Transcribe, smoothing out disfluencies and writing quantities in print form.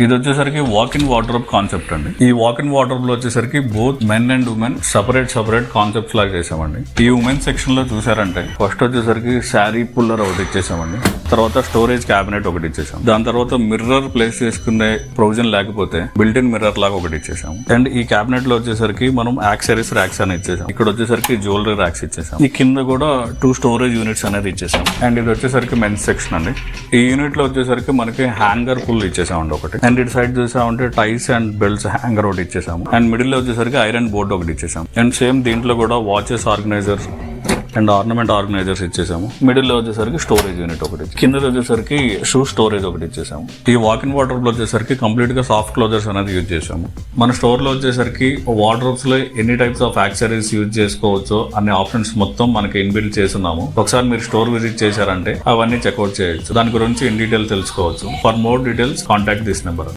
ఇది వచ్చేసరికి walk in wardrobe concept అండి. ఈ వాక్ ఇన్ వార్డ్రోబ్ లో వచ్చేసరికి both men and women separate concepts లాగా చేసామండి. ఈ ఉమెన్ సెక్షన్ లో చూసారంటే ఫస్ట్ వచ్చేసరికి శారీ పుల్లర్ ఒకటి ఇచ్చేసామండి. తర్వాత స్టోరేజ్ క్యాబినెట్ ఒకటి ఇచ్చేసాం. దాని తర్వాత మిర్రర్ ప్లేస్ చేసుకునే ప్రొవిజన్ లేకపోతే బిల్ట్ ఇన్ మిర్రర్ లాగా ఒకటి ఇచ్చేసాం. అండ్ ఈ క్యాబినెట్ లో వచ్చేసరికి మనం యాక్సెసరీస్ ర్యాక్స్ అని ఇచ్చేసాం. ఇక్కడ వచ్చేసరికి జ్యువెలరీ ర్యాక్స్ ఇచ్చేసాం. ఈ కింద కూడా 2 స్టోరేజ్ యూనిట్స్ అనేది ఇచ్చేసాం. అండ్ ఇది వచ్చేసరికి మెన్స్ సెక్షన్ అండి. ఈ యూనిట్ లో వచ్చేసరికి మనకి హ్యాంగర్ పుల్ ఇచ్చేసామండి ఒకటి. అండ్ ఇటు సైడ్ చూసామంటే టైస్ అండ్ బెల్ట్స్ హ్యాంగర్ ఒకటి ఇచ్చేసాము. అండ్ మిడిల్ లో వచ్చేసరికి ఐరన్ బోర్డ్ ఒకటి ఇచ్చేసాం. అండ్ సేమ్ దీంట్లో కూడా watches organizers and ornament organizers ఇచ్చేసాము. మిడిల్ లో వచ్చేసరికి స్టోరేజ్ యూనిట్ ఒకటి, కింద వచ్చేసరికి షూ స్టోరేజ్ ఒకటి ఇచ్చేసాము. ఈ వాక్ ఇన్ వార్డ్రోబ్ లో వచ్చేసరికి కంప్లీట్ గా సాఫ్ట్ క్లోజర్స్ అనేది యూజ్ చేసాము. మన స్టోర్ లో వచ్చేసరికి వార్డ్రోబ్స్ లో ఎన్ని టైప్స్ ఆఫ్ యాక్సెసరీస్ యూజ్ చేసుకోవచ్చు అనే ఆప్షన్స్ మొత్తం మనకి ఇన్బిల్డ్ చేస్తున్నాము. ఒకసారి మీరు స్టోర్ విజిట్ చేశారంటే అవన్నీ చెక్అవుట్ చేయొచ్చు. దాని గురించి ఇన్ డీటెయిల్ తెలుసుకోవచ్చు. For more details contact this number.